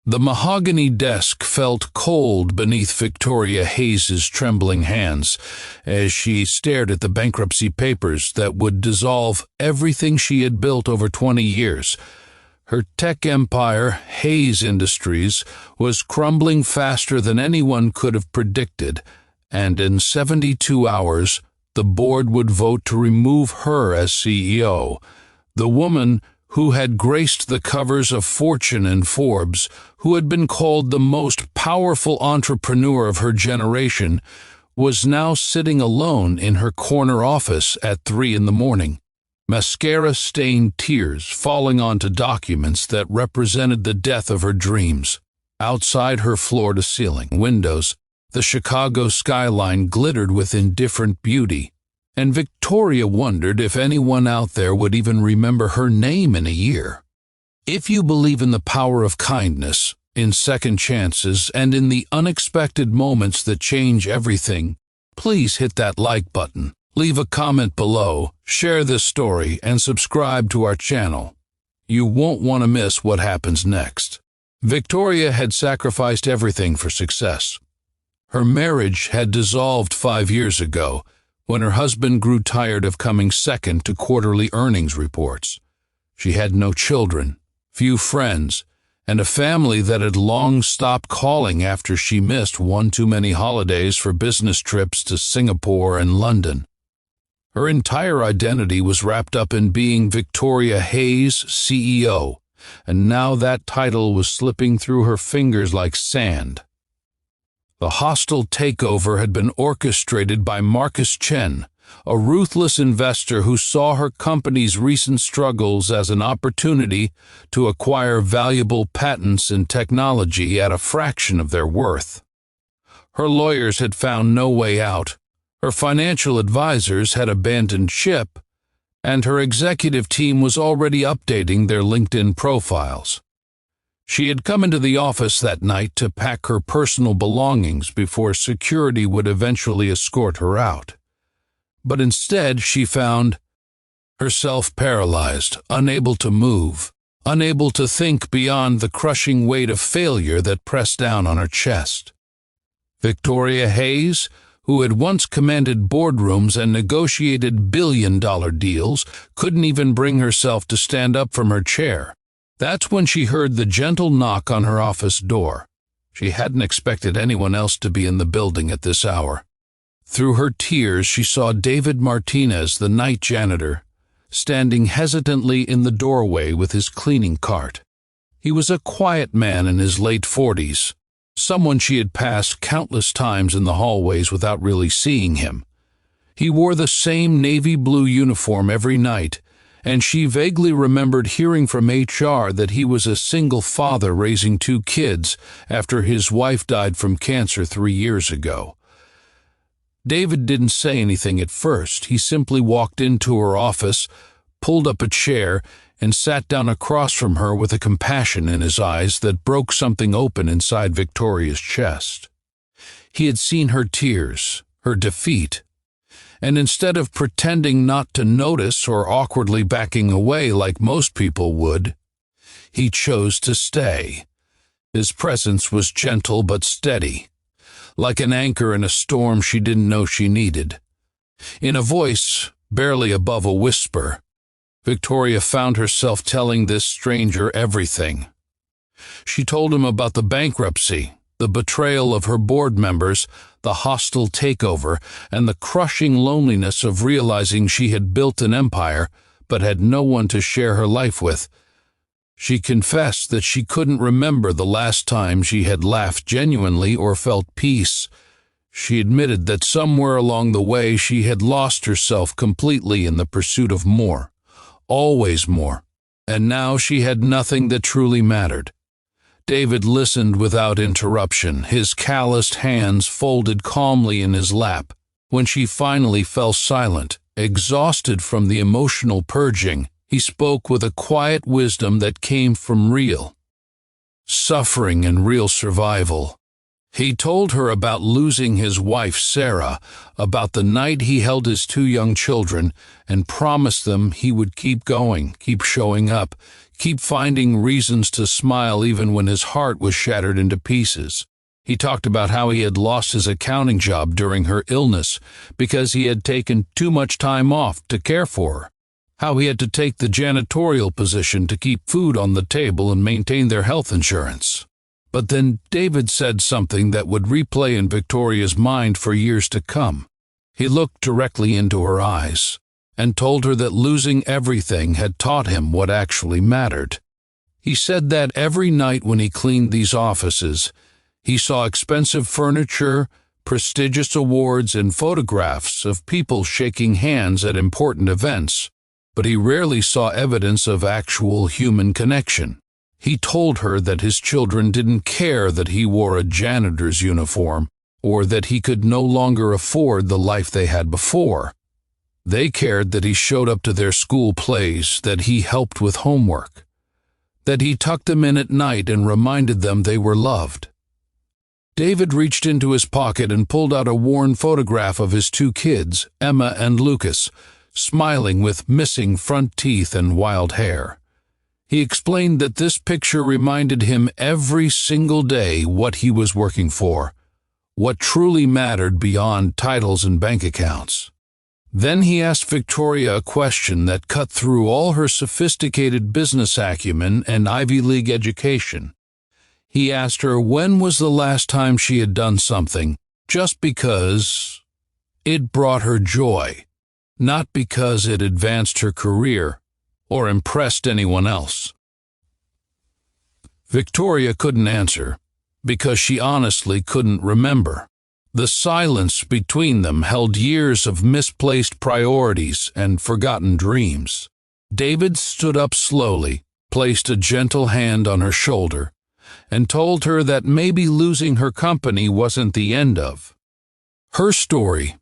The mahogany desk felt cold beneath Victoria Hayes's trembling hands as she stared at the bankruptcy papers that would dissolve everything she had built over 20 years. Her tech empire, Hayes Industries, was crumbling faster than anyone could have predicted, and in 72 hours, the board would vote to remove her as CEO. The woman who had graced the covers of Fortune and Forbes, who had been called the most powerful entrepreneur of her generation, was now sitting alone in her corner office at 3 a.m, mascara-stained tears falling onto documents that represented the death of her dreams. Outside her floor-to-ceiling windows, the Chicago skyline glittered with indifferent beauty, and Victoria wondered if anyone out there would even remember her name in a year. If you believe in the power of kindness, in second chances, and in the unexpected moments that change everything, please hit that like button, leave a comment below, share this story, and subscribe to our channel. You won't want to miss what happens next. Victoria had sacrificed everything for success. Her marriage had dissolved 5 years ago, when her husband grew tired of coming second to quarterly earnings reports. She had no children, few friends, and a family that had long stopped calling after she missed one too many holidays for business trips to Singapore and London. Her entire identity was wrapped up in being Victoria Hayes, CEO, and now that title was slipping through her fingers like sand. The hostile takeover had been orchestrated by Marcus Chen, a ruthless investor who saw her company's recent struggles as an opportunity to acquire valuable patents and technology at a fraction of their worth. Her lawyers had found no way out, her financial advisors had abandoned ship, and her executive team was already updating their LinkedIn profiles. She had come into the office that night to pack her personal belongings before security would eventually escort her out. But instead, she found herself paralyzed, unable to move, unable to think beyond the crushing weight of failure that pressed down on her chest. Victoria Hayes, who had once commanded boardrooms and negotiated billion-dollar deals, couldn't even bring herself to stand up from her chair. That's when she heard the gentle knock on her office door. She hadn't expected anyone else to be in the building at this hour. Through her tears, she saw David Martinez, the night janitor, standing hesitantly in the doorway with his cleaning cart. He was a quiet man in his late 40s, someone she had passed countless times in the hallways without really seeing him. He wore the same navy blue uniform every night, and she vaguely remembered hearing from HR that he was a single father raising 2 kids after his wife died from cancer 3 years ago. David didn't say anything at first. He simply walked into her office, pulled up a chair, and sat down across from her with a compassion in his eyes that broke something open inside Victoria's chest. He had seen her tears, her defeat, and instead of pretending not to notice or awkwardly backing away like most people would, he chose to stay. His presence was gentle but steady, like an anchor in a storm she didn't know she needed. In a voice barely above a whisper, Victoria found herself telling this stranger everything. She told him about the bankruptcy, the betrayal of her board members, the hostile takeover, and the crushing loneliness of realizing she had built an empire but had no one to share her life with. She confessed that she couldn't remember the last time she had laughed genuinely or felt peace. She admitted that somewhere along the way she had lost herself completely in the pursuit of more, always more, and now she had nothing that truly mattered. David listened without interruption, his calloused hands folded calmly in his lap. When she finally fell silent, exhausted from the emotional purging, he spoke with a quiet wisdom that came from real suffering and real survival. He told her about losing his wife, Sarah, about the night he held his 2 young children, and promised them he would keep going, keep showing up, keep finding reasons to smile even when his heart was shattered into pieces. He talked about how he had lost his accounting job during her illness because he had taken too much time off to care for her, how he had to take the janitorial position to keep food on the table and maintain their health insurance. But then David said something that would replay in Victoria's mind for years to come. He looked directly into her eyes and told her that losing everything had taught him what actually mattered. He said that every night when he cleaned these offices, he saw expensive furniture, prestigious awards, and photographs of people shaking hands at important events, but he rarely saw evidence of actual human connection. He told her that his children didn't care that he wore a janitor's uniform or that he could no longer afford the life they had before. They cared that he showed up to their school plays, that he helped with homework, that he tucked them in at night and reminded them they were loved. David reached into his pocket and pulled out a worn photograph of his two kids, Emma and Lucas, smiling with missing front teeth and wild hair. He explained that this picture reminded him every single day what he was working for, what truly mattered beyond titles and bank accounts. Then he asked Victoria a question that cut through all her sophisticated business acumen and Ivy League education. He asked her when was the last time she had done something just because it brought her joy, not because it advanced her career or impressed anyone else. Victoria couldn't answer because she honestly couldn't remember. The silence between them held years of misplaced priorities and forgotten dreams. David stood up slowly, placed a gentle hand on her shoulder, and told her that maybe losing her company wasn't the end of her story,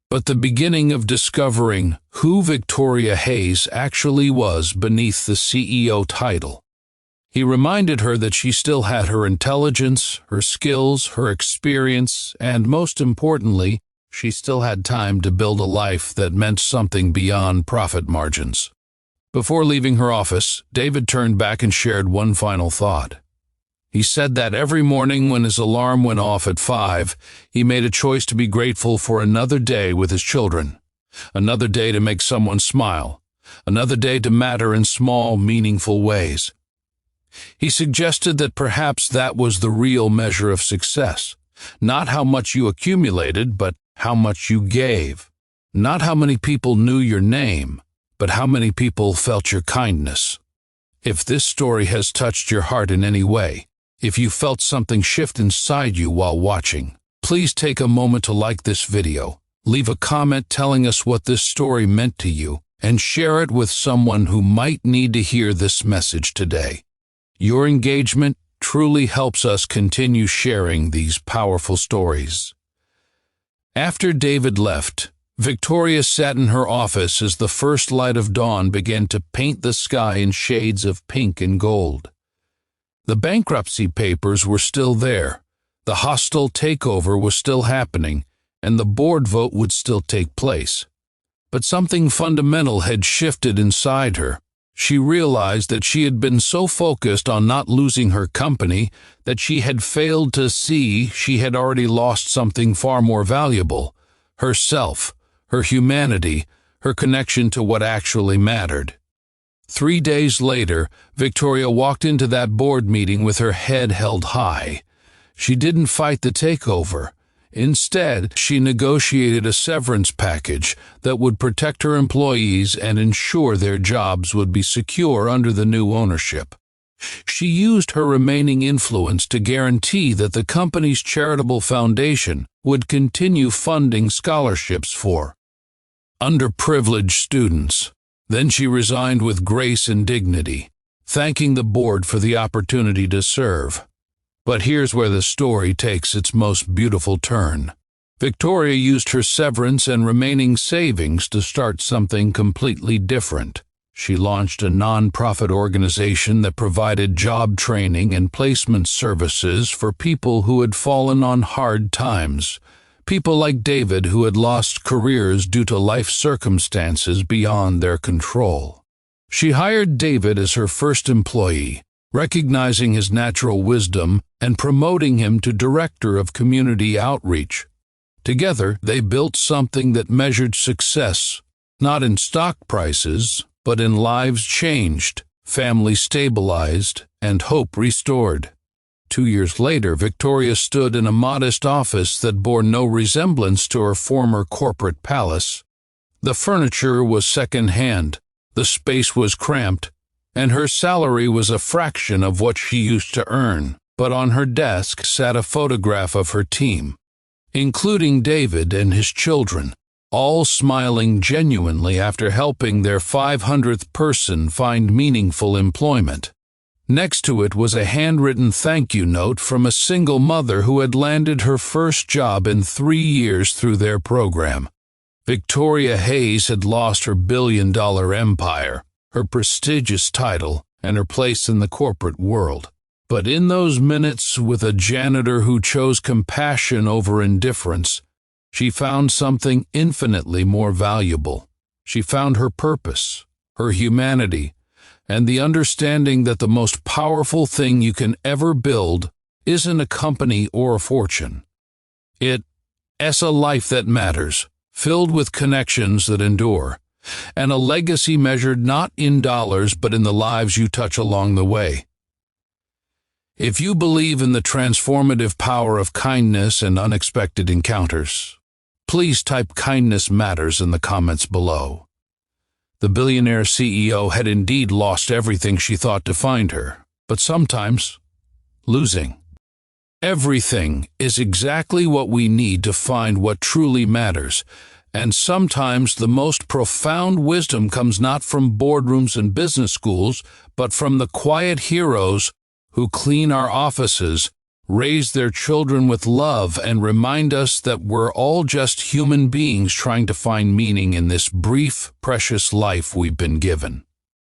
but the beginning of discovering who Victoria Hayes actually was beneath the CEO title. He reminded her that she still had her intelligence, her skills, her experience, and most importantly, she still had time to build a life that meant something beyond profit margins. Before leaving her office, David turned back and shared one final thought. He said that every morning when his alarm went off at 5, he made a choice to be grateful for another day with his children, another day to make someone smile, another day to matter in small, meaningful ways. He suggested that perhaps that was the real measure of success, not how much you accumulated, but how much you gave. Not how many people knew your name, but how many people felt your kindness. If this story has touched your heart in any way, if you felt something shift inside you while watching, please take a moment to like this video, leave a comment telling us what this story meant to you, and share it with someone who might need to hear this message today. Your engagement truly helps us continue sharing these powerful stories. After David left, Victoria sat in her office as the first light of dawn began to paint the sky in shades of pink and gold. The bankruptcy papers were still there, the hostile takeover was still happening, and the board vote would still take place. But something fundamental had shifted inside her. She realized that she had been so focused on not losing her company that she had failed to see she had already lost something far more valuable: herself, her humanity, her connection to what actually mattered. 3 days later, Victoria walked into that board meeting with her head held high. She didn't fight the takeover. Instead, she negotiated a severance package that would protect her employees and ensure their jobs would be secure under the new ownership. She used her remaining influence to guarantee that the company's charitable foundation would continue funding scholarships for underprivileged students. Then she resigned with grace and dignity, thanking the board for the opportunity to serve. But here's where the story takes its most beautiful turn. Victoria used her severance and remaining savings to start something completely different. She launched a non-profit organization that provided job training and placement services for people who had fallen on hard times, people like David who had lost careers due to life circumstances beyond their control. She hired David as her first employee, recognizing his natural wisdom and promoting him to director of community outreach. Together, they built something that measured success, not in stock prices, but in lives changed, families stabilized, and hope restored. 2 years later, Victoria stood in a modest office that bore no resemblance to her former corporate palace. The furniture was second-hand, the space was cramped, and her salary was a fraction of what she used to earn. But on her desk sat a photograph of her team, including David and his children, all smiling genuinely after helping their 500th person find meaningful employment. Next to it was a handwritten thank you note from a single mother who had landed her first job in 3 years through their program. Victoria Hayes had lost her billion-dollar empire, her prestigious title, and her place in the corporate world. But in those minutes with a janitor who chose compassion over indifference, she found something infinitely more valuable. She found her purpose, her humanity, and the understanding that the most powerful thing you can ever build isn't a company or a fortune. It's a life that matters, filled with connections that endure, and a legacy measured not in dollars but in the lives you touch along the way. If you believe in the transformative power of kindness and unexpected encounters, please type "Kindness Matters" in the comments below. The billionaire CEO had indeed lost everything she thought defined her, but sometimes losing everything is exactly what we need to find what truly matters, and sometimes the most profound wisdom comes not from boardrooms and business schools, but from the quiet heroes who clean our offices, raise their children with love, and remind us that we're all just human beings trying to find meaning in this brief, precious life we've been given.